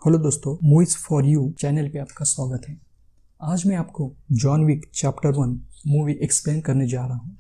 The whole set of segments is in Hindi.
हेलो दोस्तों, मूवीज फॉर यू चैनल पे आपका स्वागत है। आज मैं आपको John Wick chapter 1 movie explain करने जा रहा हूँ,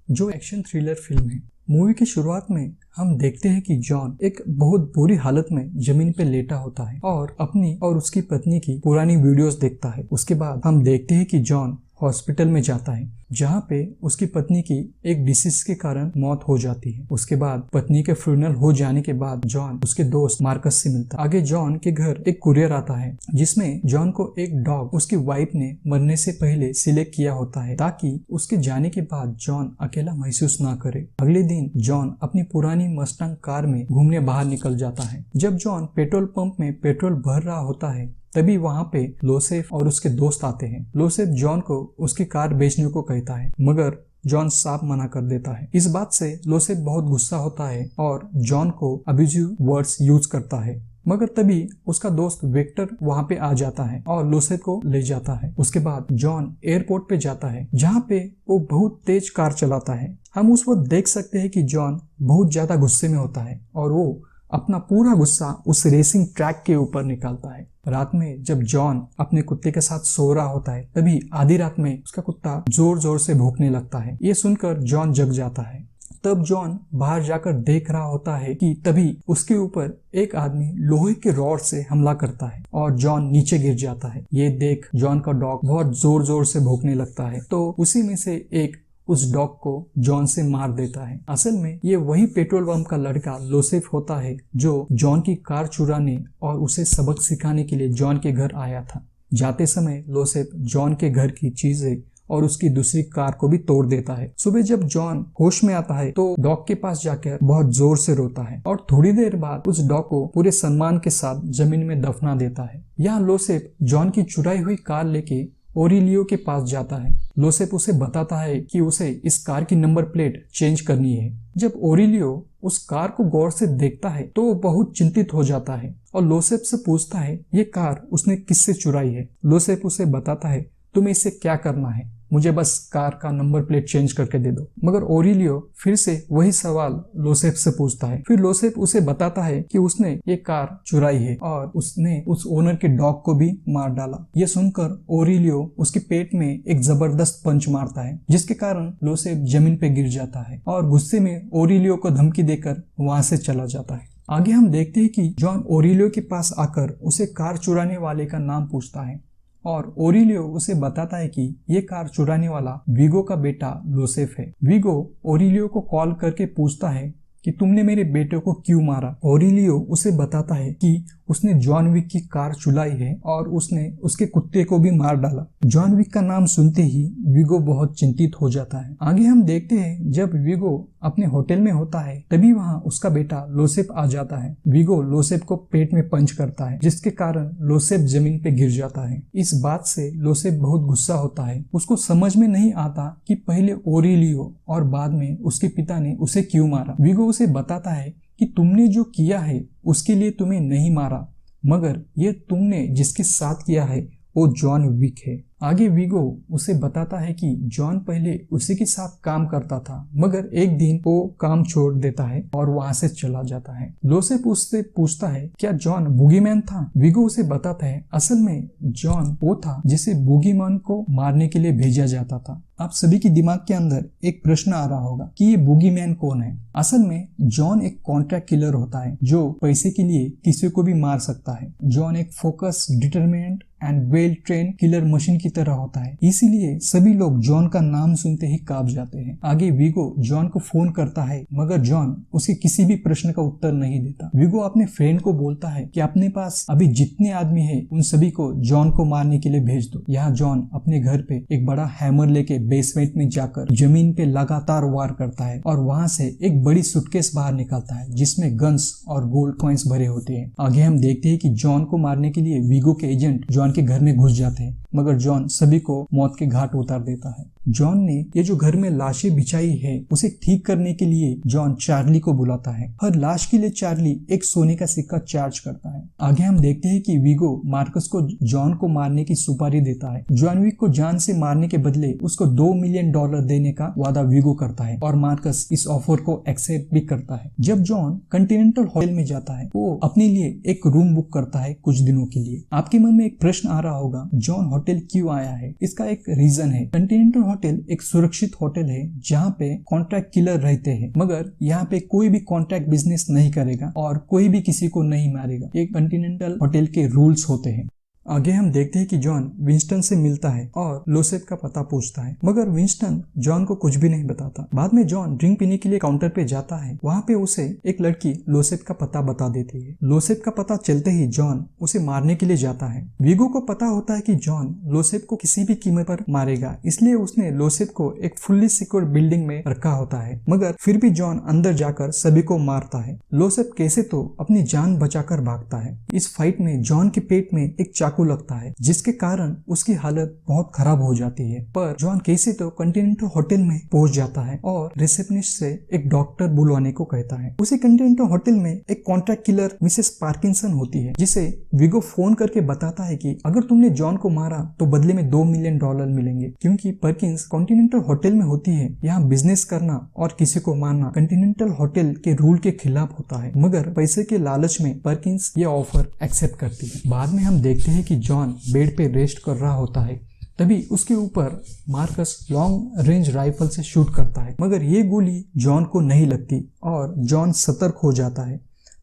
जो एक्शन थ्रिलर फिल्म है। मूवी की शुरुआत में हम देखते हैं कि जॉन एक बहुत बुरी हालत में जमीन पे लेटा होता है और अपनी और उसकी पत्नी की पुरानी वीडियोस देखता है। उसके बाद हम देखते हैं कि जॉन हॉस्पिटल में जाता है, जहाँ पे उसकी पत्नी की एक डिसीज के कारण मौत हो जाती है। उसके बाद पत्नी के फ्यूनरल हो जाने के बाद जॉन उसके दोस्त मार्कस से मिलता है। आगे जॉन के घर एक कुरियर आता है, जिसमें जॉन को एक डॉग उसकी वाइफ ने मरने से पहले सिलेक्ट किया होता है, ताकि उसके जाने के बाद जॉन अकेला महसूस ना करे। अगले दिन जॉन अपनी पुरानी मस्टैंग कार में घूमने बाहर निकल जाता है। जब जॉन पेट्रोल पंप में पेट्रोल भर रहा होता है, तभी वहाँ पे लोसेफ और उसके दोस्त आते हैं। लोसेफ जॉन को उसकी कार बेचने को कहता है, मगर जॉन साफ मना कर देता है। इस बात से लोसेफ बहुत गुस्सा होता है और जॉन को अब्यूजिव वर्ड्स यूज करता है, मगर तभी उसका दोस्त विक्टर वहाँ पे आ जाता है और लोसेफ को ले जाता है। उसके बाद जॉन एयरपोर्ट पे जाता है, जहाँ पे वो बहुत तेज कार चलाता है। हम उस वक्त देख सकते हैं कि जॉन बहुत ज्यादा गुस्से में होता है और वो अपना पूरा गुस्सा उस रेसिंग ट्रैक के ऊपर निकालता है। रात में जब जॉन अपने कुत्ते के साथ सो रहा होता है, तभी आधी रात में उसका कुत्ता जोर जोर से भौंकने लगता है। ये सुनकर जॉन जग जाता है। तब जॉन बाहर जाकर देख रहा होता है कि तभी उसके ऊपर एक आदमी लोहे के रॉड से हमला करता है और जॉन नीचे गिर जाता है। ये देख जॉन का डॉग बहुत जोर जोर से भौंकने लगता है, तो उसी में से एक उस डॉग को जॉन से मार देता है। असल में ये वही पेट्रोल पंप का लड़का लोसेफ होता है, जो जॉन की कार चुराने और उसे सबक सिखाने के लिए जॉन के घर आया था। जाते समय लोसेफ जॉन के घर की चीजें और उसकी दूसरी कार को भी तोड़ देता है। सुबह जब जॉन होश में आता है, तो डॉग के पास जाकर बहुत जोर से रोता है और थोड़ी देर बाद उस डॉग को पूरे सम्मान के साथ जमीन में दफना देता है। यहाँ लोसेफ जॉन की चुराई हुई कार लेके ओरिलियो के पास जाता है। लोसेफ उसे बताता है कि उसे इस कार की नंबर प्लेट चेंज करनी है। जब ओरिलियो उस कार को गौर से देखता है, तो वो बहुत चिंतित हो जाता है और लोसेफ से पूछता है ये कार उसने किससे चुराई है। लोसेफ उसे बताता है तुम्हें इसे क्या करना है, मुझे बस कार का नंबर प्लेट चेंज करके दे दो। मगर ओरिलियो फिर से वही सवाल लोसेफ से पूछता है। फिर लोसेफ उसे बताता है कि उसने ये कार चुराई है और उसने उस ओनर के डॉग को भी मार डाला। ये सुनकर ओरिलियो उसके पेट में एक जबरदस्त पंच मारता है, जिसके कारण लोसेफ जमीन पे गिर जाता है और गुस्से में ओरिलियो को धमकी देकर वहां से चला जाता है। आगे हम देखते हैं कि जॉन ओरिलियो के पास आकर उसे कार चुराने वाले का नाम पूछता है और ओरिलियो उसे बताता है कि ये कार चुराने वाला विगो का बेटा लोसेफ है। विगो ओरिलियो को कॉल करके पूछता है कि तुमने मेरे बेटे को क्यों मारा। ओरिलियो उसे बताता है कि उसने जॉन विक की कार चुराई है और उसने उसके कुत्ते को भी मार डाला। जॉन विक का नाम सुनते ही विगो बहुत चिंतित हो जाता है। आगे हम देखते हैं जब विगो अपने होटल में होता है, तभी वहाँ उसका बेटा लोसेफ आ जाता है। विगो लोसेफ को पेट में पंच करता है, जिसके कारण लोसेफ जमीन पे गिर जाता है। इस बात से लोसेफ बहुत गुस्सा होता है। उसको समझ में नहीं आता कि पहले ओरिलियो और बाद में उसके पिता ने उसे क्यों मारा। विगो उसे बताता है कि तुमने जो किया है उसके लिए तुम्हें नहीं मारा, मगर ये तुमने जिसके साथ किया है वो जॉन विक है। आगे विगो उसे बताता है कि जॉन पहले उसी के साथ काम करता था, मगर एक दिन वो काम छोड़ देता है और वहां से चला जाता है। लोसेफ उससे पूछता है क्या जॉन बूगीमैन था। विगो उसे बताता है असल में जॉन वो था जिसे बूगीमैन को मारने के लिए भेजा जाता था। आप सभी के दिमाग के अंदर एक प्रश्न आ रहा होगा कि ये बूगीमैन कौन है। असल में जॉन एक कॉन्ट्रैक्ट किलर होता है, जो पैसे के लिए किसी को भी मार सकता है। जॉन एक focus, determinant and well train killer machine की तरह होता है, इसीलिए सभी लोग जॉन का नाम सुनते ही कांप जाते हैं। आगे विगो जॉन को फोन करता है, मगर जॉन उसके किसी भी प्रश्न का उत्तर नहीं देता। विगो अपने फ्रेंड को बोलता है कि अपने पास अभी जितने आदमी है उन सभी को जॉन को मारने के लिए भेज दो। यहाँ जॉन अपने घर पे एक बड़ा हैमर लेके बेसमेंट में जाकर जमीन पे लगातार वार करता है और वहां से एक बड़ी सूटकेस बाहर निकालता है, जिसमें गन्स और गोल्ड कॉइन्स भरे होते हैं। आगे हम देखते हैं कि जॉन को मारने के लिए विगो के एजेंट जॉन के घर में घुस जाते हैं, मगर जॉन सभी को मौत के घाट उतार देता है। जॉन ने ये जो घर में लाशें बिछाई है उसे ठीक करने के लिए जॉन चार्ली को बुलाता है। हर लाश के लिए चार्ली एक सोने का सिक्का चार्ज करता है। आगे हम देखते हैं कि विगो मार्कस को जॉन को मारने की सुपारी देता है। जॉन विक को जान से मारने के बदले उसको $2 मिलियन देने का वादा वीगो करता है और मार्कस इस ऑफर को एक्सेप्ट भी करता है। जब जॉन कॉन्टिनेंटल होटल में जाता है वो अपने लिए एक रूम बुक करता है कुछ दिनों के लिए। आपके मन में एक प्रश्न आ रहा होगा, जॉन होटल क्यों आया है? इसका एक रीजन है। कॉन्टिनेंटल होटल एक सुरक्षित होटल है जहाँ पे कॉन्ट्रैक्ट किलर रहते हैं, मगर यहाँ पे कोई भी कॉन्ट्रैक्ट बिजनेस नहीं करेगा और कोई भी किसी को नहीं मारेगा। ये कॉन्टिनेंटल होटल के रूल्स होते हैं। आगे हम देखते हैं कि जॉन विंस्टन से मिलता है और लोसेफ का पता पूछता है, मगर विंस्टन जॉन को कुछ भी नहीं बताता। बाद में जॉन ड्रिंक पीने के लिए काउंटर पे जाता है। वहाँ पे उसे एक लड़की लोसेफ का पता बता देती है। लोसेफ का पता चलते ही जॉन उसे मारने के लिए जाता है। वीगो को पता होता है कि जॉन लोसेफ को किसी भी कीमत पर मारेगा, इसलिए उसने लोसेफ को एक फुल्ली सिक्योर बिल्डिंग में रखा होता है, मगर फिर भी जॉन अंदर जाकर सभी को मारता है। लोसेफ कैसे तो अपनी जान बचाकर भागता है। इस फाइट में जॉन के पेट में एक चाकू लगता है, जिसके कारण उसकी हालत बहुत खराब हो जाती है। पर जॉन कैसे तो कॉन्टिनेंटल होटल में पहुंच जाता है और रिसेप्शनिस्ट से एक डॉक्टर बुलवाने को कहता है। उसी कॉन्टिनेंटल होटल में एक कॉन्ट्रैक्ट किलर मिसेस पार्किंसन होती है, जिसे वीगो फोन करके बताता है कि अगर तुमने जॉन को मारा तो बदले में $2 मिलियन मिलेंगे। क्योंकि पर्किंस कॉन्टिनेंटल होटल में होती है, यहाँ बिजनेस करना और किसी को मारना कॉन्टिनेंटल होटल के रूल के खिलाफ होता है, मगर पैसे के लालच में पर्किंस ये ऑफर एक्सेप्ट करती है। बाद में हम देखते हैं कि जॉन बेड पे रेस्ट कर रहा होता है, तभी उसके ऊपर मार्कस लॉन्ग रेंज राइफल से शूट करता है, मगर ये गोली जॉन को नहीं लगती और जॉन सतर्क हो जाता है।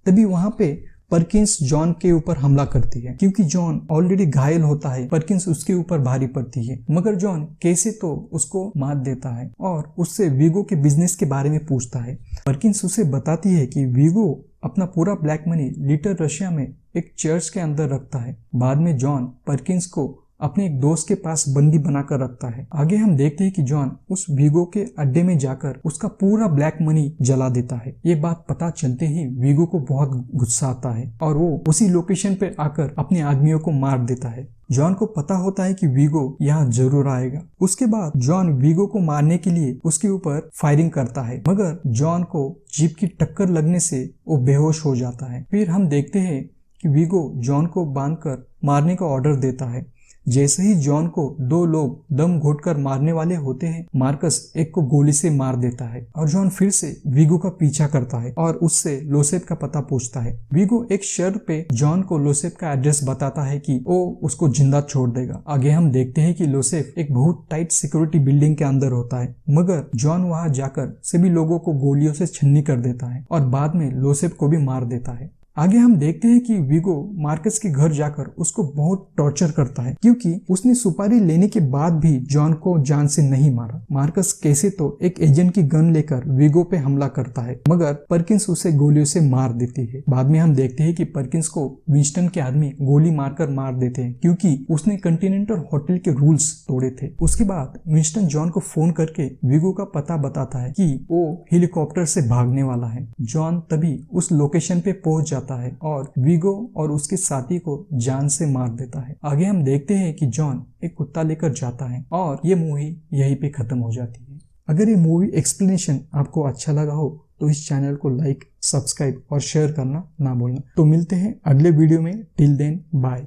तभी वहां पे पर्किंस जॉन के ऊपर हमला करती है। क्योंकि जॉन ऑलरेडी घायल होता है, पर्किंस उसके ऊपर भारी पड़ती है, मगर जॉन कैसे तो उसको मार देता है और उससे वीगो के बिजनेस के बारे में पूछता है। पर्किंस उसे बताती है कि वीगो अपना पूरा ब्लैक मनी लिटिल रशिया में एक चर्च के अंदर रखता है। बाद में जॉन पर्किंस को अपने एक दोस्त के पास बंदी बनाकर रखता है। आगे हम देखते हैं कि जॉन उस वीगो के अड्डे में जाकर उसका पूरा ब्लैक मनी जला देता है। ये बात पता चलते ही वीगो को बहुत गुस्सा आता है और वो उसी लोकेशन पे आकर अपने आदमियों को मार देता है। जॉन को पता होता है कि वीगो यहाँ जरूर आएगा। उसके बाद जॉन वीगो को मारने के लिए उसके ऊपर फायरिंग करता है, मगर जॉन को जीप की टक्कर लगने से वो बेहोश हो जाता है। फिर हम देखते हैं कि वीगो जॉन को बांधकर मारने का ऑर्डर देता है। जैसे ही जॉन को 2 लोग दम घोटकर मारने वाले होते हैं, मार्कस एक को गोली से मार देता है और जॉन फिर से वीगो का पीछा करता है और उससे लोसेफ का पता पूछता है। वीगो एक शर्त पे जॉन को लोसेफ का एड्रेस बताता है कि वो उसको जिंदा छोड़ देगा। आगे हम देखते हैं कि लोसेफ एक बहुत टाइट सिक्योरिटी बिल्डिंग के अंदर होता है, मगर जॉन वहां जाकर सभी लोगों को गोलियों से छन्नी कर देता है और बाद में लोसेफ को भी मार देता है। आगे हम देखते हैं कि वीगो मार्कस के घर जाकर उसको बहुत टॉर्चर करता है, क्योंकि उसने सुपारी लेने के बाद भी जॉन को जान से नहीं मारा। मार्कस कैसे तो एक एजेंट की गन लेकर वीगो पे हमला करता है, मगर पर्किंस उसे गोलियों से मार देती है। बाद में हम देखते हैं कि पर्किंस को विंस्टन के आदमी गोली मारकर मार देते हैं, क्योंकि उसने कॉन्टिनेंटल होटल के रूल्स तोड़े थे। उसके बाद विंस्टन जॉन को फोन करके वीगो का पता बताता है कि वो हेलीकॉप्टर से भागने वाला है। जॉन तभी उस लोकेशन पे पहुंच जाता है और वीगो और उसके साथी को जान से मार देता है। आगे हम देखते हैं कि जॉन एक कुत्ता लेकर जाता है और ये मूवी यहीं पे खत्म हो जाती है। अगर ये मूवी एक्सप्लेनेशन आपको अच्छा लगा हो तो इस चैनल को लाइक, सब्सक्राइब और शेयर करना ना भूलना। तो मिलते हैं अगले वीडियो में। Till then bye.